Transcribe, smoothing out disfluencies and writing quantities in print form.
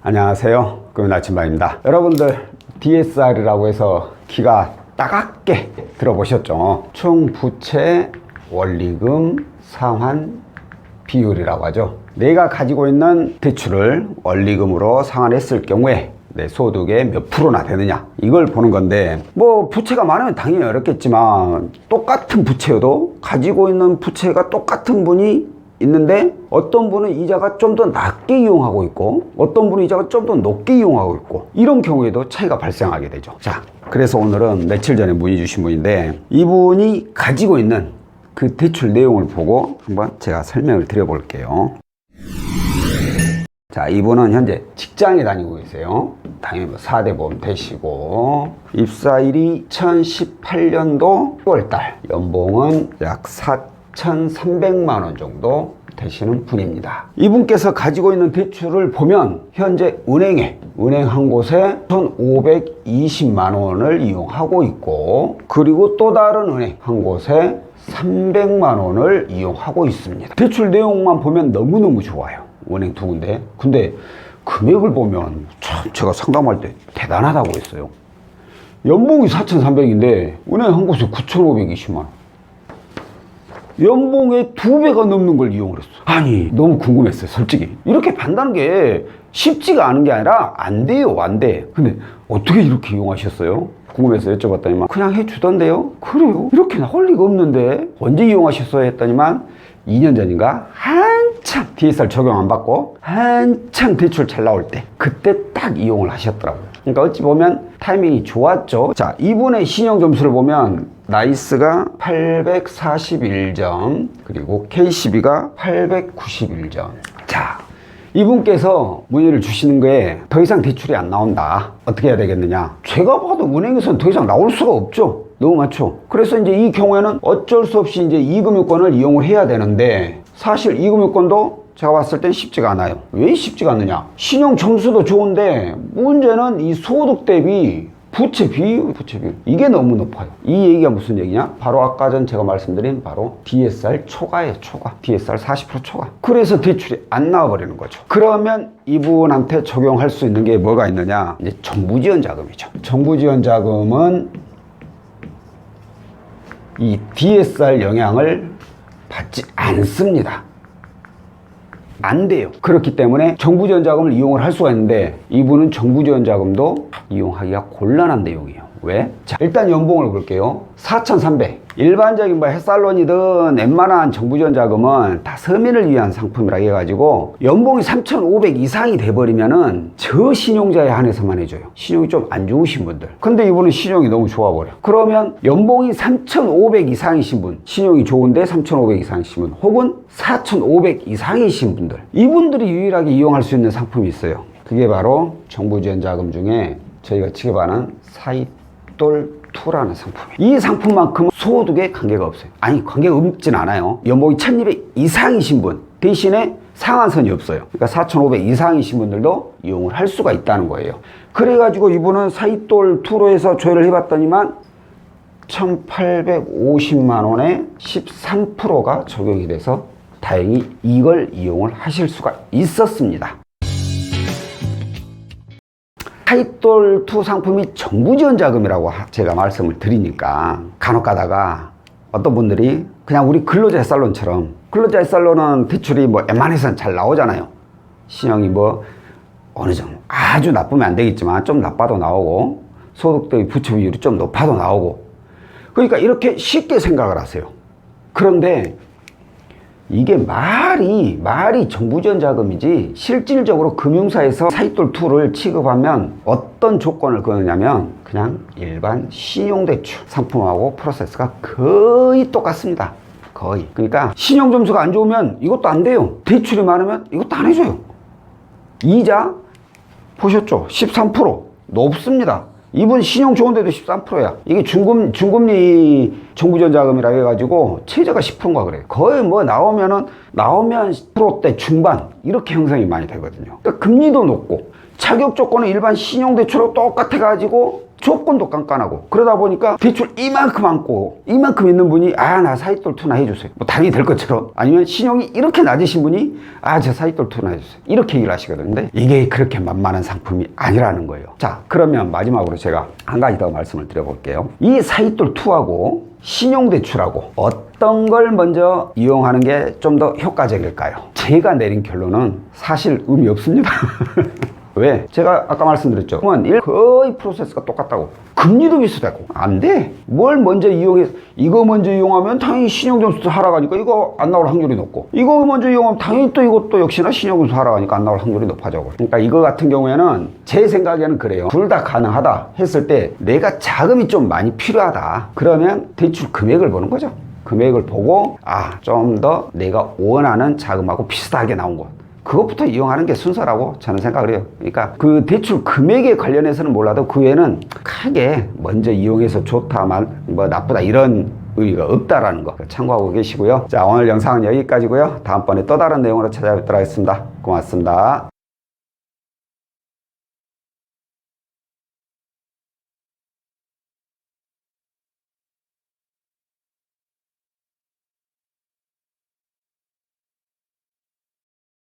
안녕하세요. 금연 아침밥입니다. 여러분들 DSR이라고 해서 귀가 따갑게 들어보셨죠? 총 부채 원리금 상환 비율이라고 하죠. 내가 가지고 있는 대출을 원리금으로 상환했을 경우에 내 소득의 몇 프로나 되느냐, 이걸 보는 건데, 뭐 부채가 많으면 당연히 어렵겠지만 똑같은 부채여도 가지고 있는 부채가 똑같은 분이 있는데 어떤 분은 이자가 좀 더 낮게 이용하고 있고 어떤 분은 이자가 좀 더 높게 이용하고 있고, 이런 경우에도 차이가 발생하게 되죠. 자, 그래서 오늘은 며칠 전에 문의 주신 분인데, 이분이 가지고 있는 그 대출 내용을 보고 한번 제가 설명을 드려 볼게요. 자, 이분은 현재 직장에 다니고 계세요. 당연히 4대 보험 되시고, 입사일이 2018년도 6월달, 연봉은 약 4,300만 원 정도 되시는 분입니다. 이분께서 가지고 있는 대출을 보면 현재 은행 한 곳에 1,520만 원을 이용하고 있고, 그리고 또 다른 은행 한 곳에 300만 원을 이용하고 있습니다. 대출 내용만 보면 너무너무 좋아요. 은행 두 군데. 근데 금액을 보면 참 제가 상담할 때 대단하다고 했어요. 연봉이 4,300인데 은행 한 곳에 9,520만 원. 연봉의 2배가 넘는 걸 이용을 했어. 아니, 너무 궁금했어요, 솔직히. 이렇게 판다는 게 쉽지가 않은 게 아니라 안 돼요, 안 돼. 근데 어떻게 이렇게 이용하셨어요? 궁금해서 여쭤봤더니만 그냥 해주던데요? 그래요? 이렇게 나올 리가 없는데 언제 이용하셨어요? 했더니만 2년 전인가 한참 DSR 적용 안 받고 한참 대출 잘 나올 때, 그때 딱 이용을 하셨더라고요. 그러니까 어찌 보면 타이밍이 좋았죠. 자, 이분의 신용 점수를 보면 나이스가 841점, 그리고 KCB가 891점. 자, 이분께서 문의를 주시는 거에 더 이상 대출이 안 나온다. 어떻게 해야 되겠느냐? 제가 봐도 은행에서는 더 이상 나올 수가 없죠. 너무 많죠. 그래서 이제 이 경우에는 어쩔 수 없이 이제 이금융권을 이용을 해야 되는데, 사실 이금융권도 제가 봤을 땐 쉽지가 않아요. 왜 쉽지가 않느냐? 신용 점수도 좋은데 문제는 이 소득 대비 부채 비율, 이게 너무 높아요. 이 얘기가 무슨 얘기냐? 바로 아까 전 제가 말씀드린 바로 DSR 초과예요, 초과. DSR 40% 초과. 그래서 대출이 안 나와버리는 거죠. 그러면 이분한테 적용할 수 있는 게 뭐가 있느냐? 이제 정부지원 자금이죠. 정부지원 자금은 이 DSR 영향을 받지 않습니다. 안 돼요. 그렇기 때문에 정부지원 자금을 이용을 할 수가 있는데, 이분은 정부지원 자금도 이용하기가 곤란한 내용이에요. 왜? 자, 일단 연봉을 볼게요. 4,300. 일반적인 뭐 햇살론이든 웬만한 정부지원 자금은 다 서민을 위한 상품이라 해가지고 연봉이 3,500 이상이 돼버리면은 저 신용자에 한해서만 해줘요. 신용이 좀 안 좋으신 분들. 근데 이분은 신용이 너무 좋아버려. 그러면 연봉이 3,500 이상이신 분, 신용이 좋은데 3,500 이상이신 분, 혹은 4,500 이상이신 분들, 이분들이 유일하게 이용할 수 있는 상품이 있어요. 그게 바로 정부지원 자금 중에 저희가 취급하는 사이돌2라는 상품이에요. 이 상품만큼은 소득에 관계가 없어요. 아니, 관계가 없진 않아요. 연봉이 1,200 이상이신 분 대신에 상한선이 없어요. 그러니까 4,500 이상이신 분들도 이용을 할 수가 있다는 거예요. 그래가지고 이분은 사이돌2로 해서 조회를 해봤더니만 1,850만 원에 13%가 적용이 돼서 다행히 이걸 이용을 하실 수가 있었습니다. 사이돌2 상품이 정부지원 자금이라고 제가 말씀을 드리니까 간혹 가다가 어떤 분들이 그냥 우리 근로자 햇살론처럼, 근로자 햇살론은 대출이 뭐 웬만해서는 잘 나오잖아요. 신용이 뭐 어느 정도 아주 나쁘면 안 되겠지만 좀 나빠도 나오고, 소득 대비 부채 비율이 좀 높아도 나오고, 그러니까 이렇게 쉽게 생각을 하세요. 그런데 이게 말이 정부지원 자금이지, 실질적으로 금융사에서 사이돌2를 취급하면 어떤 조건을 거느냐면 그냥 일반 신용대출 상품하고 프로세스가 거의 똑같습니다. 거의. 그러니까 신용점수가 안 좋으면 이것도 안 돼요. 대출이 많으면 이것도 안 해줘요. 이자 보셨죠? 13% 높습니다. 이분 신용 좋은데도 13%야. 이게 중금리 정부지원 자금이라 해가지고 최저가 10%인가 그래요. 거의 뭐 나오면 10%대 중반 이렇게 형성이 많이 되거든요. 그러니까 금리도 높고, 자격 조건은 일반 신용대출하고 똑같아가지고 조건도 깐깐하고 그러다 보니까 대출 이만큼 안고 이만큼 있는 분이 나 사익돌 투나 해주세요. 뭐 당연히 될 것처럼. 아니면 신용이 이렇게 낮으신 분이 저 사익돌 투나 해주세요. 이렇게 얘기를 하시거든요. 근데 이게 그렇게 만만한 상품이 아니라는 거예요. 자, 그러면 마지막으로 제가 한 가지 더 말씀을 드려볼게요. 이 사익돌 투하고 신용대출하고 어떤 걸 먼저 이용하는 게 좀 더 효과적일까요? 제가 내린 결론은 사실 의미 없습니다. 왜? 제가 아까 말씀드렸죠. 거의 프로세스가 똑같다고. 금리도 비슷하고. 안 돼. 뭘 먼저 이용해서, 이거 먼저 이용하면 당연히 신용점수 하락하니까 이거 안 나올 확률이 높고, 이거 먼저 이용하면 당연히 또 이것도 역시나 신용점수 하락하니까 안 나올 확률이 높아져. 그러니까 이거 같은 경우에는 제 생각에는 그래요. 둘 다 가능하다 했을 때 내가 자금이 좀 많이 필요하다. 그러면 대출 금액을 보는 거죠. 금액을 보고, 좀 더 내가 원하는 자금하고 비슷하게 나온 것. 그것부터 이용하는 게 순서라고 저는 생각을 해요. 그러니까 그 대출 금액에 관련해서는 몰라도 그 외에는 크게 먼저 이용해서 좋다, 뭐 나쁘다 이런 의미가 없다라는 거 참고하고 계시고요. 자, 오늘 영상은 여기까지고요. 다음번에 또 다른 내용으로 찾아뵙도록 하겠습니다. 고맙습니다.